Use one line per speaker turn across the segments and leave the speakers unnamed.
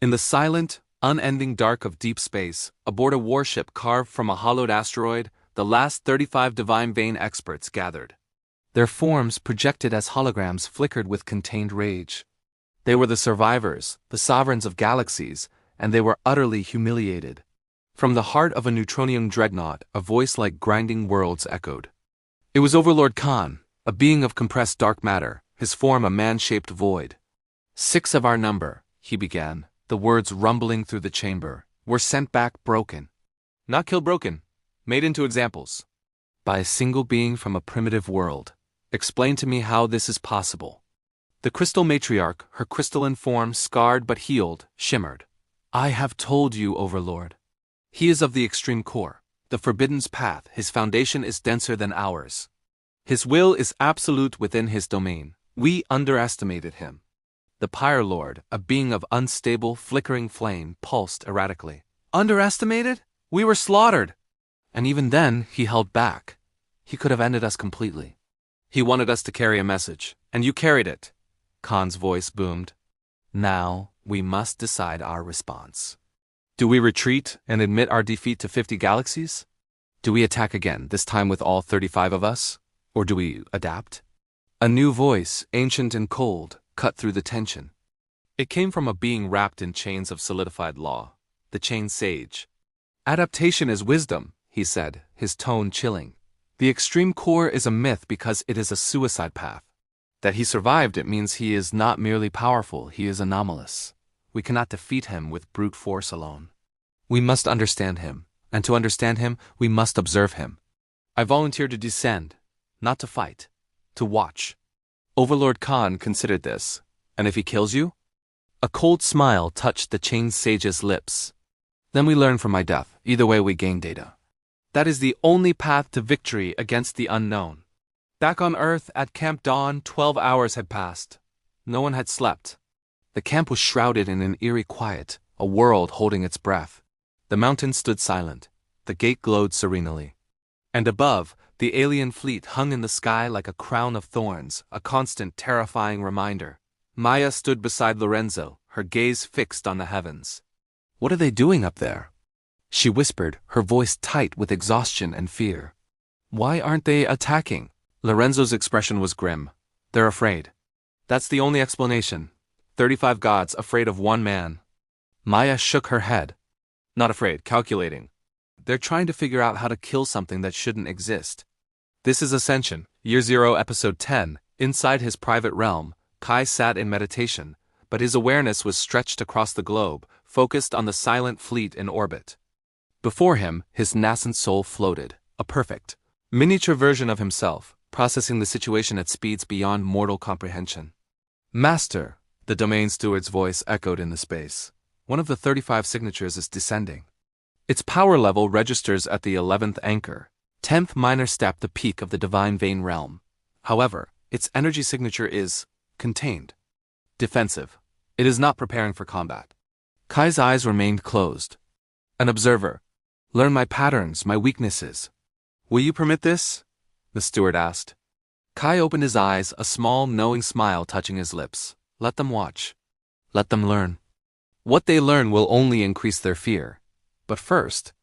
In the silent, unending dark of deep space, aboard a warship carved from a hollowed asteroid, the last 35 divine vein experts gathered. Their forms, projected as holograms, flickered with contained rage. They were the survivors, the sovereigns of galaxies, and they were utterly humiliated. From the heart of a neutronium dreadnought, a voice like grinding worlds echoed. It was Overlord Khan, a being of compressed dark matter, his form a man-shaped void. 6 of our number, he began, the words rumbling through the chamber, were sent back broken. Not killed broken, made into examples. By a single being from a primitive world. Explain to me how this is possible. The crystal matriarch, her crystalline form scarred but healed, shimmered. I have told you, Overlord. He is of the extreme core, the forbidden's path. His foundation is denser than ours. His will is absolute within his domain. We underestimated him. The Pyre Lord, a being of unstable, flickering flame, pulsed erratically. Underestimated? We were slaughtered. And even then, he held back. He could have ended us completely. He wanted us to carry a message, and you carried it. Khan's voice boomed. Now, we must decide our response. Do we retreat and admit our defeat to 50 galaxies? Do we attack again, this time with all 35 of us? Or do we adapt? A new voice, ancient and cold, cut through the tension. It came from a being wrapped in chains of solidified law, the Chain Sage. Adaptation is wisdom, he said, his tone chilling. The extreme core is a myth because it is a suicide path. That he survived it means he is not merely powerful, he is anomalous. We cannot defeat him with brute force alone. We must understand him, and to understand him, we must observe him. I volunteer to descend, not to fight, to watch. Overlord Khan considered this. And if he kills you? A cold smile touched the Chain Sage's lips. Then we learn from my death. Either way we gain data. That is the only path to victory against the unknown. Back on Earth, at Camp Dawn, 12 hours had passed. No one had slept. The camp was shrouded in an eerie quiet, a world holding its breath. The mountains stood silent. The gate glowed serenely. And above, the alien fleet hung in the sky like a crown of thorns, a constant, terrifying reminder. Maya stood beside Lorenzo, her gaze fixed on the heavens. What are they doing up there? She whispered, her voice tight with exhaustion and fear. Why aren't they attacking? Lorenzo's expression was grim. They're afraid. That's the only explanation. 35 gods afraid of one man. Maya shook her head. Not afraid, calculating. They're trying to figure out how to kill something that shouldn't exist. This is Ascension, Year 0, Episode 10. Inside his private realm, Kai sat in meditation, but his awareness was stretched across the globe, focused on the silent fleet in orbit. Before him, his nascent soul floated, a perfect, miniature version of himself, processing the situation at speeds beyond mortal comprehension. Master, the domain steward's voice echoed in the space. One of the 35 signatures is descending. Its power level registers at the 11th anchor, 10th minor step, the peak of the divine vein realm. However, its energy signature is contained. Defensive. It is not preparing for combat. Kai's eyes remained closed. An observer. Learn my patterns, my weaknesses. Will you permit this? The steward asked. Kai opened his eyes, a small, knowing smile touching his lips. Let them watch. Let them learn. What they learn will only increase their fear. But first,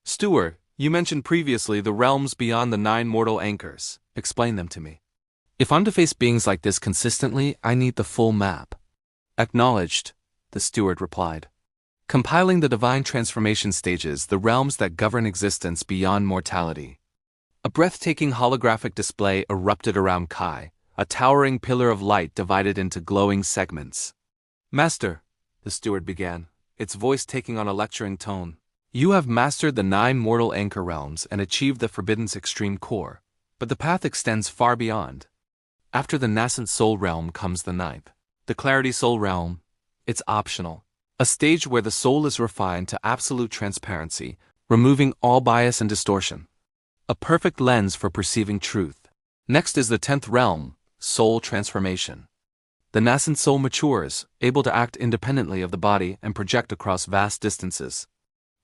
Steward, you mentioned previously the realms beyond the 9 mortal anchors. Explain them to me. If I'm to face beings like this consistently, I need the full map. Acknowledged, the steward replied. Compiling the divine transformation stages, the realms that govern existence beyond mortality. A breathtaking holographic display erupted around Kai, a towering pillar of light divided into glowing segments. Master, the steward began, its voice taking on a lecturing tone. You have mastered the 9 mortal anchor realms and achieved the Forbidden's extreme core, but the path extends far beyond. After the nascent soul realm comes the 9th, the clarity soul realm. It's optional, a stage where the soul is refined to absolute transparency, removing all bias and distortion. A perfect lens for perceiving truth. Next is the 10th realm, soul transformation. The nascent soul matures, able to act independently of the body and project across vast distances.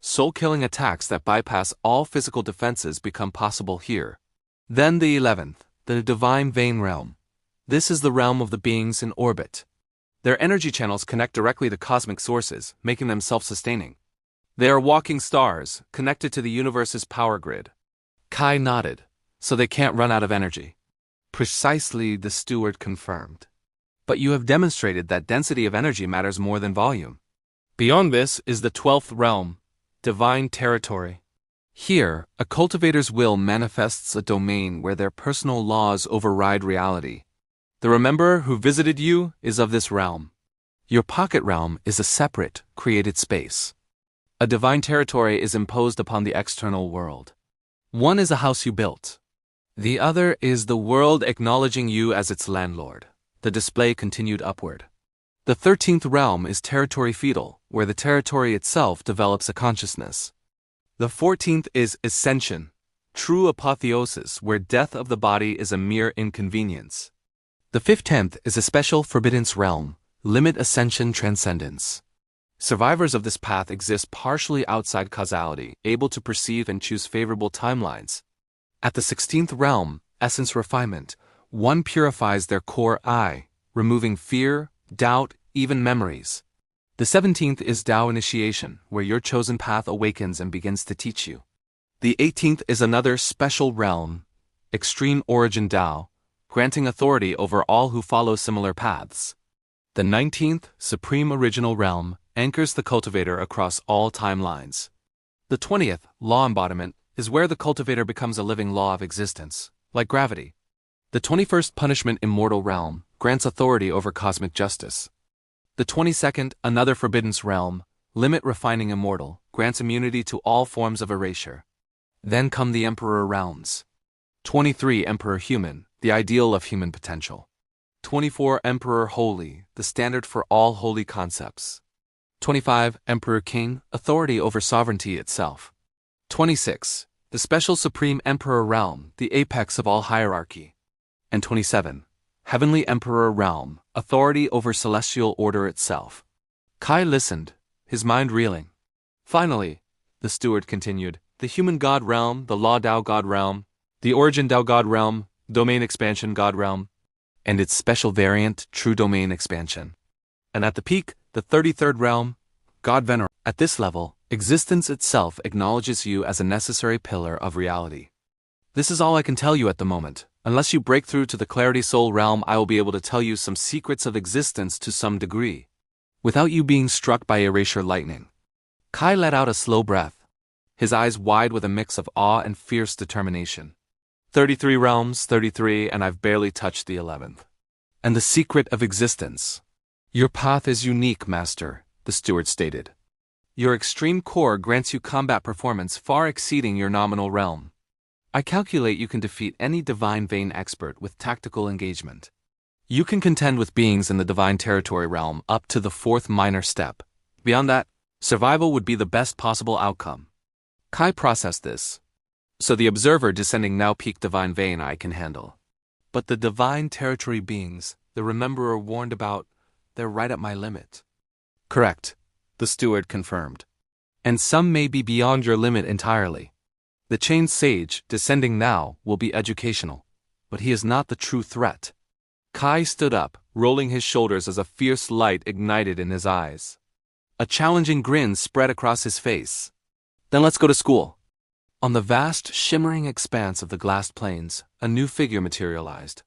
Soul-killing attacks that bypass all physical defenses become possible here. Then the 11th, the divine vein realm. This is the realm of the beings in orbit. Their energy channels connect directly to cosmic sources, making them self-sustaining. They are walking stars, connected to the universe's power grid. Kai nodded. So they can't run out of energy. Precisely, the steward confirmed. But you have demonstrated that density of energy matters more than volume. Beyond this is the 12th realm, divine territory. Here, a cultivator's will manifests a domain where their personal laws override reality. The rememberer who visited you is of this realm. Your pocket realm is a separate, created space. A divine territory is imposed upon the external world. One is a house you built. The other is the world acknowledging you as its landlord. The display continued upward. The 13th realm is territory fetal, where the territory itself develops a consciousness. The 14th is ascension, true apotheosis, where death of the body is a mere inconvenience. The 15th is a special forbiddance realm, limit ascension transcendence. Survivors of this path exist partially outside causality, able to perceive and choose favorable timelines. At the 16th realm, essence refinement, one purifies their core I, removing fear, doubt, even memories. The 17th is Tao initiation, where your chosen path awakens and begins to teach you. The 18th is another special realm, extreme origin Tao, granting authority over all who follow similar paths. The 19th, supreme original realm, anchors the cultivator across all timelines. The 20th, law embodiment, is where the cultivator becomes a living law of existence, like gravity. The 21st punishment immortal realm grants authority over cosmic justice. The 22nd, another forbiddance realm, limit refining immortal, grants immunity to all forms of erasure. Then come the emperor realms. 23 emperor human, the ideal of human potential. 24 emperor holy, the standard for all holy concepts. 25 emperor king, authority over sovereignty itself. 26 the special supreme emperor realm, the apex of all hierarchy. And 27 heavenly emperor realm, authority over celestial order itself. Kai listened, his mind reeling. Finally, the steward continued, the human god realm, the law Tao god realm, the origin Tao god realm, domain expansion god realm, and its special variant, true domain expansion. And at the peak, the 33rd realm, God Venerable. At this level, existence itself acknowledges you as a necessary pillar of reality. This is all I can tell you at the moment. Unless you break through to the clarity soul realm, I will be able to tell you some secrets of existence to some degree, without you being struck by erasure lightning. Kai let out a slow breath, his eyes wide with a mix of awe and fierce determination. 33 realms, 33, and I've barely touched the 11th. And the secret of existence. Your path is unique, Master, the steward stated. Your extreme core grants you combat performance far exceeding your nominal realm. I calculate you can defeat any divine vein expert with tactical engagement. You can contend with beings in the divine territory realm up to the 4th minor step. Beyond that, survival would be the best possible outcome. Kai processed this. So the observer descending now peak divine vein I can handle. But the divine territory beings, the rememberer warned about, they're right at my limit. Correct, the steward confirmed. And some may be beyond your limit entirely. The chained sage, descending now, will be educational, but he is not the true threat. Kai stood up, rolling his shoulders as a fierce light ignited in his eyes. A challenging grin spread across his face. Then let's go to school. On the vast, shimmering expanse of the glassed plains, a new figure materialized.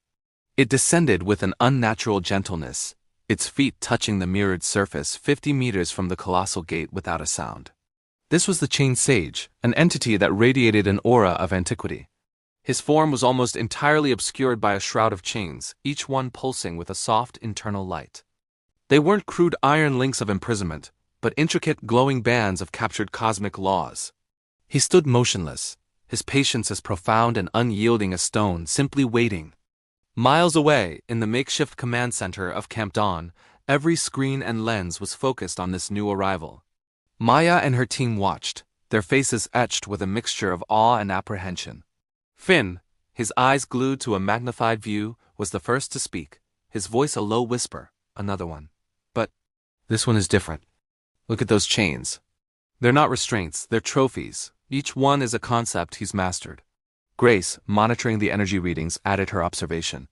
It descended with an unnatural gentleness, its feet touching the mirrored surface 50 meters from the colossal gate without a sound. This was the chained sage, an entity that radiated an aura of antiquity. His form was almost entirely obscured by a shroud of chains, each one pulsing with a soft internal light. They weren't crude iron links of imprisonment, but intricate glowing bands of captured cosmic laws. He stood motionless, his patience as profound and unyielding as stone, simply waiting. Miles away, in the makeshift command center of Camp Dawn, every screen and lens was focused on this new arrival. Maya and her team watched, their faces etched with a mixture of awe and apprehension. Finn, his eyes glued to a magnified view, was the first to speak, his voice a low whisper. Another one. But this one is different. Look at those chains. They're not restraints, they're trophies. Each one is a concept he's mastered. Grace, monitoring the energy readings, added her observation.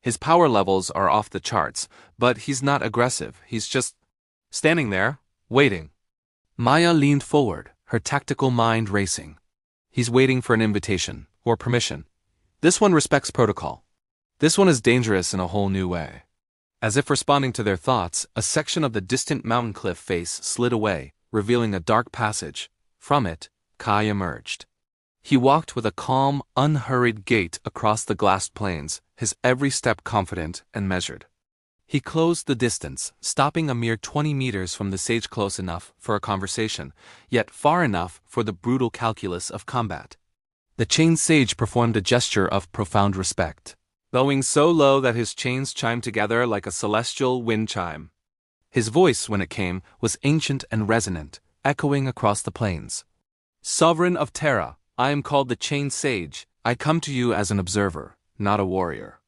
His power levels are off the charts, but he's not aggressive, he's just standing there, waiting. Maya leaned forward, her tactical mind racing. He's waiting for an invitation, or permission. This one respects protocol. This one is dangerous in a whole new way. As if responding to their thoughts, a section of the distant mountain cliff face slid away, revealing a dark passage. From it, Kai emerged. He walked with a calm, unhurried gait across the glassed plains, his every step confident and measured. He closed the distance, stopping a mere 20 meters from the sage, close enough for a conversation, yet far enough for the brutal calculus of combat. The chained sage performed a gesture of profound respect, bowing so low that his chains chimed together like a celestial wind chime. His voice, when it came, was ancient and resonant, echoing across the plains. "Sovereign of Terra, I am called the Chained Sage. I come to you as an observer, not a warrior.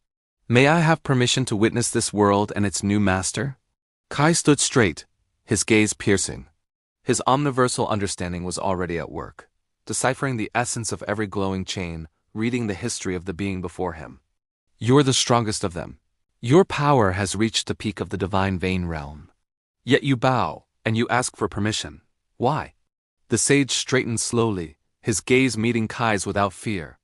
May I have permission to witness this world and its new master?" Kai stood straight, his gaze piercing. His omniversal understanding was already at work, deciphering the essence of every glowing chain, reading the history of the being before him. "You're the strongest of them. Your power has reached the peak of the divine vein realm. Yet you bow, and you ask for permission. Why?" The sage straightened slowly, his gaze meeting Kai's without fear.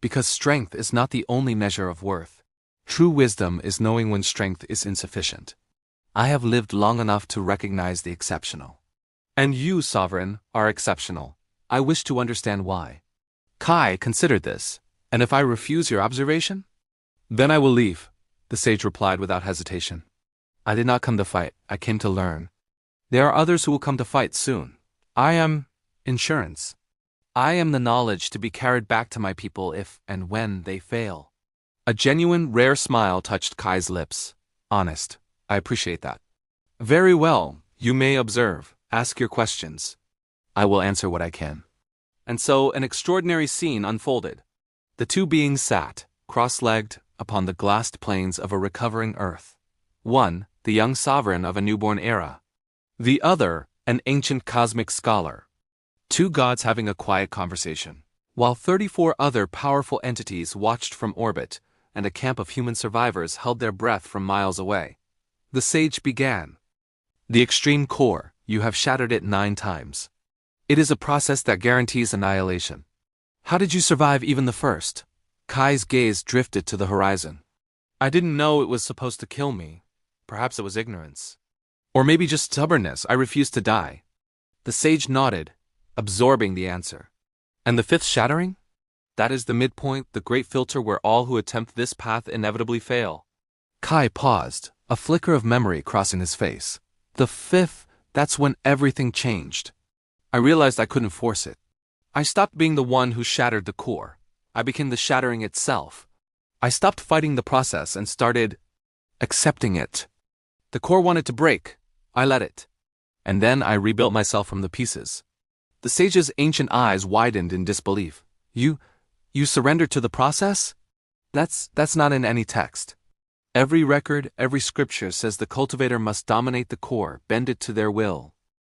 "Because strength is not the only measure of worth. True wisdom is knowing when strength is insufficient. I have lived long enough to recognize the exceptional. And you, Sovereign, are exceptional. I wish to understand why." Kai considered this. "And if I refuse your observation?" "Then I will leave," the sage replied without hesitation. "I did not come to fight, I came to learn. There are others who will come to fight soon. I am insurance. I am the knowledge to be carried back to my people if and when they fail." A genuine, rare smile touched Kai's lips. "Honest. I appreciate that." "Very well, you may observe, ask your questions. I will answer what I can." And so an extraordinary scene unfolded. The two beings sat, cross-legged, upon the glassed plains of a recovering earth. One, the young sovereign of a newborn era. The other, an ancient cosmic scholar. Two gods having a quiet conversation, while 34 other powerful entities watched from orbit, and a camp of human survivors held their breath from miles away. The sage began. "The extreme core, you have shattered it 9 times. It is a process that guarantees annihilation. How did you survive even the first?" Kai's gaze drifted to the horizon. "I didn't know it was supposed to kill me. Perhaps it was ignorance. Or maybe just stubbornness. I refused to die." The sage nodded, absorbing the answer. "And the 5th shattering? That is the midpoint, the great filter where all who attempt this path inevitably fail." Kai paused, a flicker of memory crossing his face. "The 5th, that's when everything changed. I realized I couldn't force it. I stopped being the one who shattered the core. I became the shattering itself. I stopped fighting the process and started accepting it. The core wanted to break. I let it. And then I rebuilt myself from the pieces." The sage's ancient eyes widened in disbelief. You surrendered to the process? That's not in any text. Every record, every scripture says the cultivator must dominate the core, bend it to their will."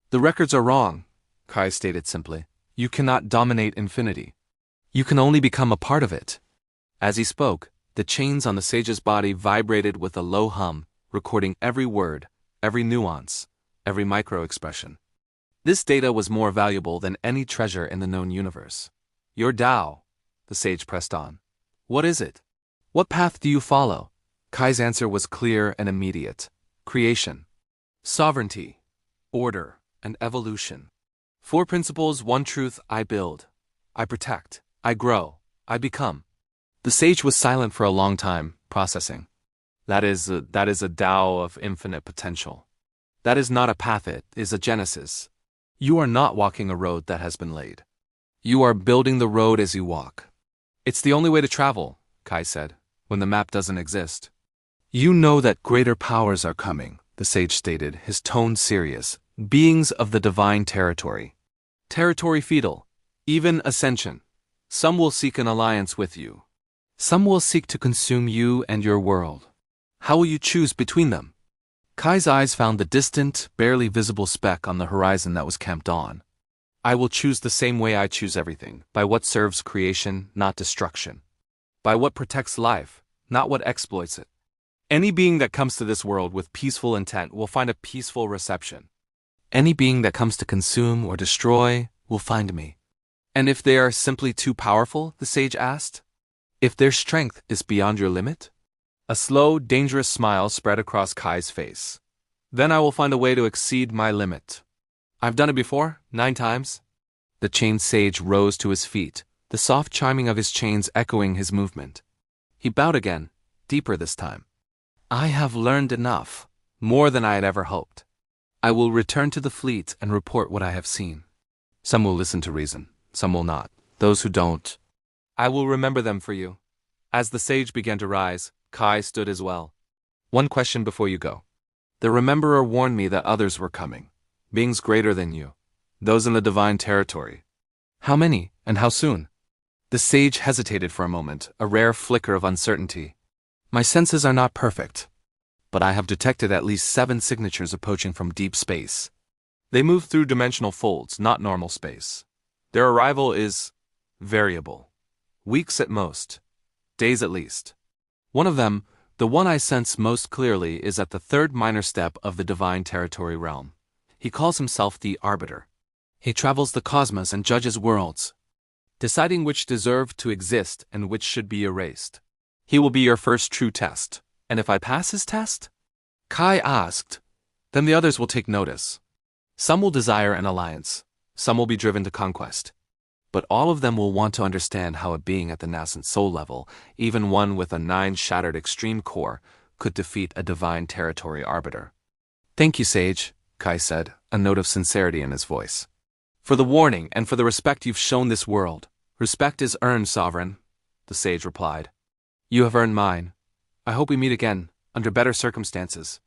"The records are wrong," Kai stated simply. "You cannot dominate infinity. You can only become a part of it." As he spoke, the chains on the sage's body vibrated with a low hum, recording every word, every nuance, every micro-expression. This data was more valuable than any treasure in the known universe. "Your Tao," the sage pressed on. "What is it? What path do you follow?" Kai's answer was clear and immediate. Creation, sovereignty, order, and evolution. 4 principles, 1 truth: I build, I protect, I grow, I become. The sage was silent for a long time, processing. That is a Tao of infinite potential. That is not a path, it is a genesis. You are not walking a road that has been laid. You are building the road as you walk. It's the only way to travel, Kai said, when the map doesn't exist. You know that greater powers are coming, the sage stated, his tone serious. Beings of the divine territory. Territory feudal, even ascension. Some will seek an alliance with you. Some will seek to consume you and your world. How will you choose between them? Kai's eyes found the distant, barely visible speck on the horizon that was camped on. I will choose the same way I choose everything, by what serves creation, not destruction. By what protects life, not what exploits it. Any being that comes to this world with peaceful intent will find a peaceful reception. Any being that comes to consume or destroy will find me. And if they are simply too powerful, the sage asked, if their strength is beyond your limit? A slow, dangerous smile spread across Kai's face. Then I will find a way to exceed my limit. I've done it before, 9 times. The chained sage rose to his feet, the soft chiming of his chains echoing his movement. He bowed again, deeper this time. I have learned enough, more than I had ever hoped. I will return to the fleet and report what I have seen. Some will listen to reason, some will not. Those who don't, I will remember them for you. As the sage began to rise, Kai stood as well. One question before you go. The Rememberer warned me that others were coming, beings greater than you, those in the divine territory. How many, and how soon? The sage hesitated for a moment, a rare flicker of uncertainty. My senses are not perfect, but I have detected at least 7 signatures approaching from deep space. They move through dimensional folds, not normal space. Their arrival is variable. Weeks at most, days at least. One of them, the one I sense most clearly, is at the 3rd minor step of the divine territory realm. He calls himself the Arbiter. He travels the cosmos and judges worlds, deciding which deserve to exist and which should be erased. He will be your first true test. And if I pass his test? Kai asked. Then the others will take notice. Some will desire an alliance. Some will be driven to conquest. But all of them will want to understand how a being at the nascent soul level, even one with a 9-shattered extreme core, could defeat a divine territory arbiter. Thank you, Sage, Kai said, a note of sincerity in his voice. For the warning and for the respect you've shown this world. Respect is earned, Sovereign, the sage replied. You have earned mine. I hope we meet again, under better circumstances.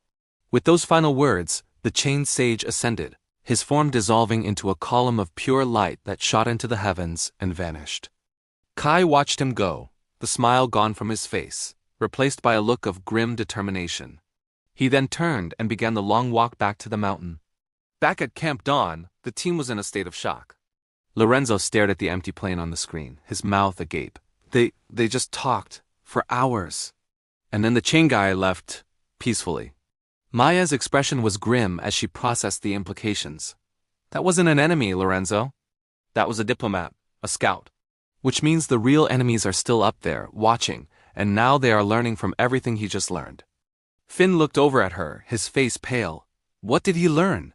With those final words, the chained sage ascended, his form dissolving into a column of pure light that shot into the heavens and vanished. Kai watched him go, the smile gone from his face, replaced by a look of grim determination. He then turned and began the long walk back to the mountain. Back at Camp Dawn, the team was in a state of shock. Lorenzo stared at the empty plane on the screen, his mouth agape. They just talked. For hours. And then the chain guy left, peacefully. Maya's expression was grim as she processed the implications. That wasn't an enemy, Lorenzo. That was a diplomat, a scout. Which means the real enemies are still up there, watching, and now they are learning from everything he just learned. Finn looked over at her, his face pale. What did he learn?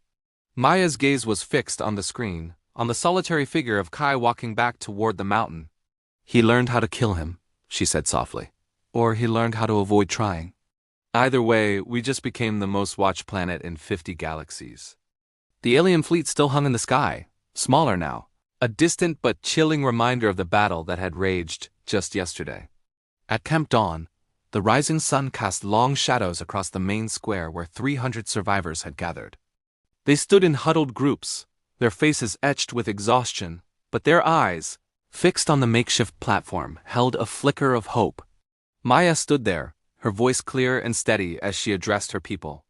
Maya's gaze was fixed on the screen, on the solitary figure of Kai walking back toward the mountain. He learned how to kill him, she said softly. Or he learned how to avoid trying. Either way, we just became the most watched planet in 50 galaxies. The alien fleet still hung in the sky, smaller now, a distant but chilling reminder of the battle that had raged just yesterday. At Camp Dawn, the rising sun cast long shadows across the main square where 300 survivors had gathered. They stood in huddled groups, their faces etched with exhaustion, but their eyes, fixed on the makeshift platform, held a flicker of hope. Maya stood there, her voice clear and steady as she addressed her people.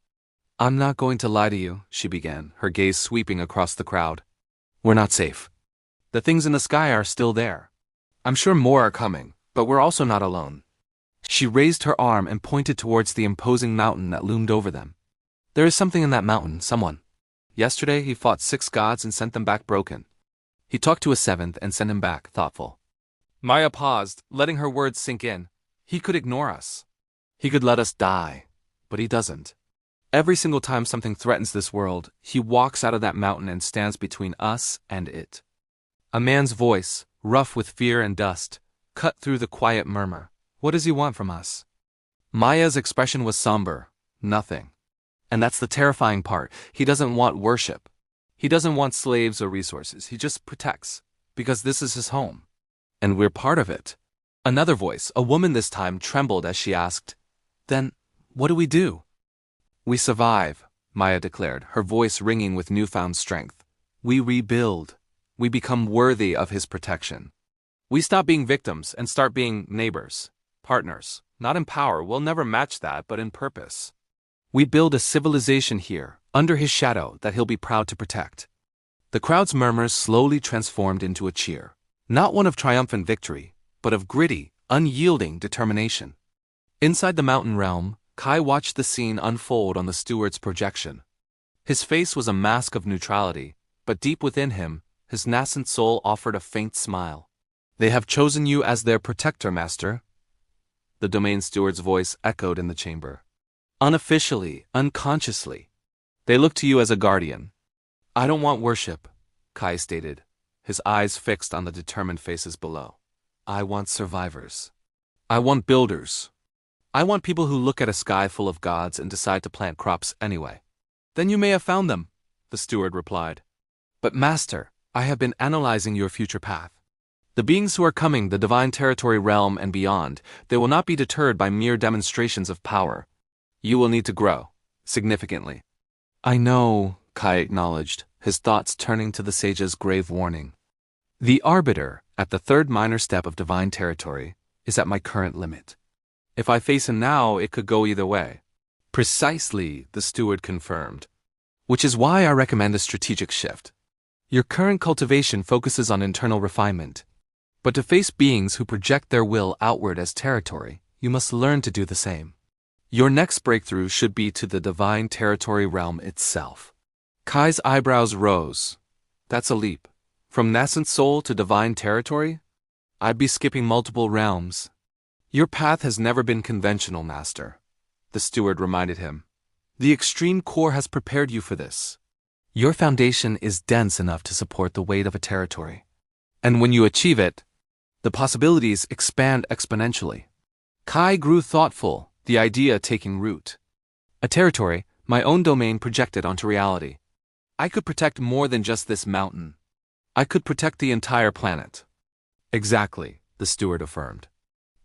I'm not going to lie to you, she began, her gaze sweeping across the crowd. We're not safe. The things in the sky are still there. I'm sure more are coming, but we're also not alone. She raised her arm and pointed towards the imposing mountain that loomed over them. There is something in that mountain, someone. Yesterday he fought 6 gods and sent them back broken. He talked to a 7th and sent him back, thoughtful. Maya paused, letting her words sink in. He could ignore us. He could let us die, but he doesn't. Every single time something threatens this world, he walks out of that mountain and stands between us and it. A man's voice, rough with fear and dust, cut through the quiet murmur. What does he want from us? Maya's expression was somber. Nothing. And that's the terrifying part. He doesn't want worship. He doesn't want slaves or resources. He just protects, because this is his home. And we're part of it. Another voice, a woman this time, trembled as she asked, Then, what do we do? We survive, Maya declared, her voice ringing with newfound strength. We rebuild. We become worthy of his protection. We stop being victims and start being neighbors, partners. Not in power, we'll never match that, but in purpose. We build a civilization here, under his shadow, that he'll be proud to protect. The crowd's murmurs slowly transformed into a cheer. Not one of triumphant victory, but of gritty, unyielding determination. Inside the mountain realm, Kai watched the scene unfold on the steward's projection. His face was a mask of neutrality, but deep within him, his nascent soul offered a faint smile. "They have chosen you as their protector, Master." The domain steward's voice echoed in the chamber. "Unofficially, unconsciously. They look to you as a guardian." "I don't want worship," Kai stated, his eyes fixed on the determined faces below. "I want survivors. I want builders. I want people who look at a sky full of gods and decide to plant crops anyway." "Then you may have found them," the steward replied. "But Master, I have been analyzing your future path. The beings who are coming, the divine territory realm and beyond, they will not be deterred by mere demonstrations of power. You will need to grow, significantly." "I know," Kai acknowledged, his thoughts turning to the sage's grave warning. "The arbiter, at the third minor step of divine territory, is at my current limit. If I face him now, it could go either way." "Precisely," the steward confirmed. "Which is why I recommend a strategic shift. Your current cultivation focuses on internal refinement. But to face beings who project their will outward as territory, you must learn to do the same. Your next breakthrough should be to the divine territory realm itself." Kai's eyebrows rose. "That's a leap. From nascent soul to divine territory? I'd be skipping multiple realms." "Your path has never been conventional, Master," the steward reminded him. "The extreme core has prepared you for this. Your foundation is dense enough to support the weight of a territory. And when you achieve it, the possibilities expand exponentially." Kai grew thoughtful, the idea taking root. "A territory, my own domain projected onto reality. I could protect more than just this mountain. I could protect the entire planet." "Exactly," the steward affirmed.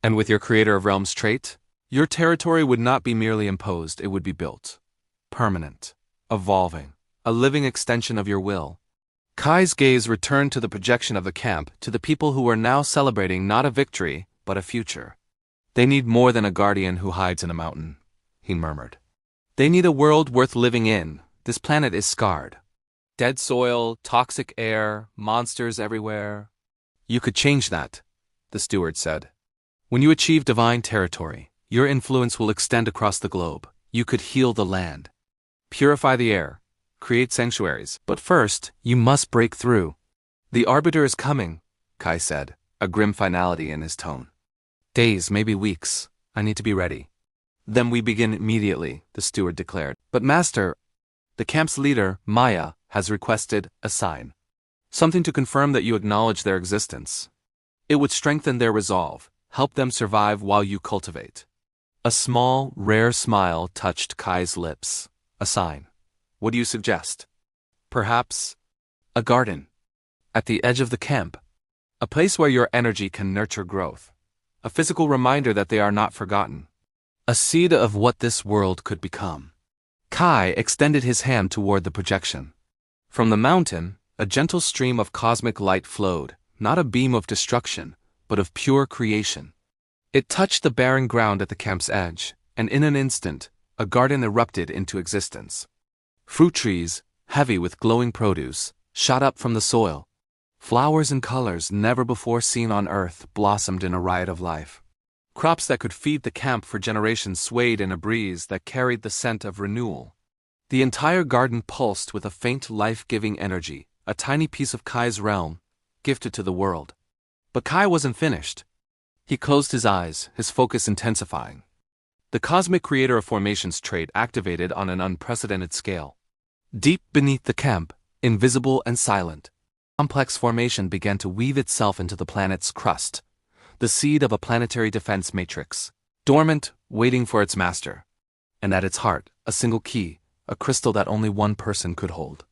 "And with your creator of realms trait, your territory would not be merely imposed, it would be built. Permanent, evolving, a living extension of your will." Kai's gaze returned to the projection of the camp, to the people who were now celebrating not a victory, but a future. "They need more than a guardian who hides in a mountain," he murmured. "They need a world worth living in. This planet is scarred. Dead soil, toxic air, monsters everywhere." "You could change that," the steward said. "When you achieve divine territory, your influence will extend across the globe. You could heal the land, purify the air, create sanctuaries. But first, you must break through." "The arbiter is coming," Kai said, a grim finality in his tone. "Days, maybe weeks. I need to be ready." "Then we begin immediately," the steward declared. "But Master," the camp's leader, Maya, has requested a sign. Something to confirm that you acknowledge their existence. It would strengthen their resolve, help them survive while you cultivate. A small, rare smile touched Kai's lips. "A sign. What do you suggest?" "Perhaps a garden. At the edge of the camp. A place where your energy can nurture growth. A physical reminder that they are not forgotten. A seed of what this world could become." Kai extended his hand toward the projection. From the mountain, a gentle stream of cosmic light flowed, not a beam of destruction, but of pure creation. It touched the barren ground at the camp's edge, and in an instant, a garden erupted into existence. Fruit trees, heavy with glowing produce, shot up from the soil. Flowers and colors never before seen on earth blossomed in a riot of life. Crops that could feed the camp for generations swayed in a breeze that carried the scent of renewal. The entire garden pulsed with a faint life-giving energy, a tiny piece of Kai's realm, gifted to the world. But Kai wasn't finished. He closed his eyes, his focus intensifying. The cosmic creator of formations trait activated on an unprecedented scale. Deep beneath the camp, invisible and silent, complex formation began to weave itself into the planet's crust, the seed of a planetary defense matrix, dormant, waiting for its master. And at its heart, a single key, a crystal that only one person could hold.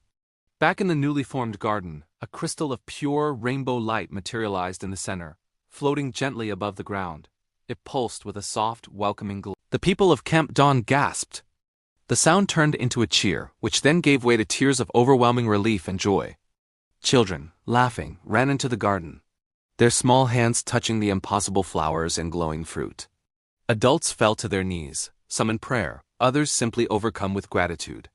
Back in the newly formed garden, a crystal of pure rainbow light materialized in the center, floating gently above the ground. It pulsed with a soft, welcoming glow. The people of Camp Dawn gasped. The sound turned into a cheer, which then gave way to tears of overwhelming relief and joy. Children, laughing, ran into the garden, their small hands touching the impossible flowers and glowing fruit. Adults fell to their knees, some in prayer, others simply overcome with gratitude.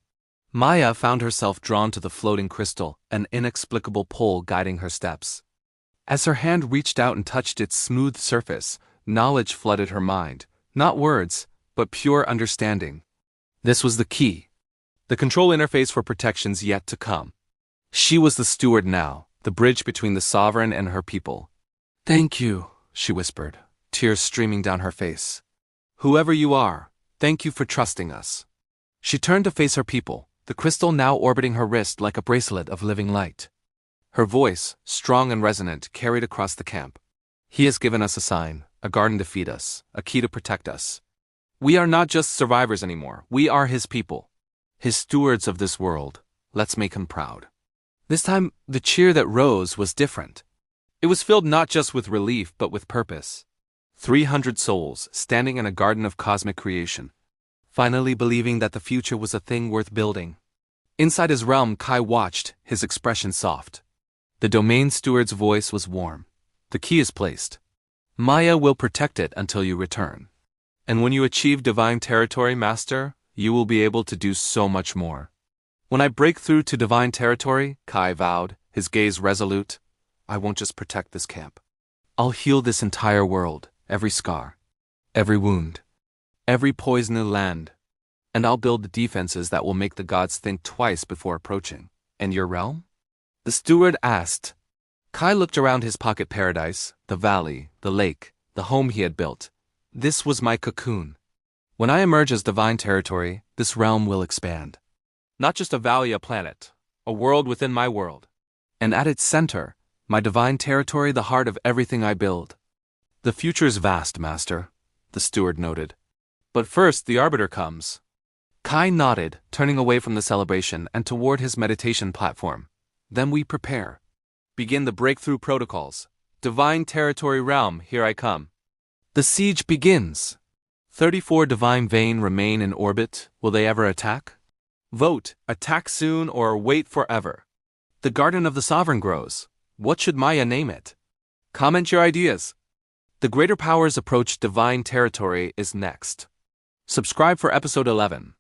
Maya found herself drawn to the floating crystal, an inexplicable pull guiding her steps. As her hand reached out and touched its smooth surface, knowledge flooded her mind, Not words, but pure understanding. This was the key. The control interface for protections yet to come. She was the steward now, the bridge between the sovereign and her people. "Thank you," she whispered, tears streaming down her face. "Whoever you are, thank you for trusting us." She turned to face her people, the crystal now orbiting her wrist like a bracelet of living light. Her voice, strong and resonant, carried across the camp. "He has given us a sign, a garden to feed us, a key to protect us. We are not just survivors anymore, we are his people. His stewards of this world. Let's make him proud." This time, the cheer that rose was different. It was filled not just with relief but with purpose. 300 souls standing in a garden of cosmic creation, finally believing that the future was a thing worth building. Inside his realm, Kai watched, his expression soft. The domain steward's voice was warm. "The key is placed. Maya will protect it until you return. And when you achieve divine territory, Master, you will be able to do so much more." "When I break through to divine territory," Kai vowed, his gaze resolute, "I won't just protect this camp. I'll heal this entire world, every scar, every wound, every poisoned land. And I'll build the defenses that will make the gods think twice before approaching." "And your realm?" the steward asked. Kai looked around his pocket paradise, the valley, the lake, the home he had built. "This was my cocoon. When I emerge as divine territory, this realm will expand. Not just a valley, a planet, a world within my world. And at its center, my divine territory, the heart of everything I build." "The future is vast, Master," the steward noted. "But first the arbiter comes." Kai nodded, turning away from the celebration and toward his meditation platform. "Then we prepare. Begin the breakthrough protocols. Divine territory realm, here I come." The siege begins. 34 divine vein remain in orbit. Will they ever attack? Vote, attack soon or wait forever. The garden of the sovereign grows. What should Maya name it? Comment your ideas. The greater powers approach divine territory is next. Subscribe for episode 11.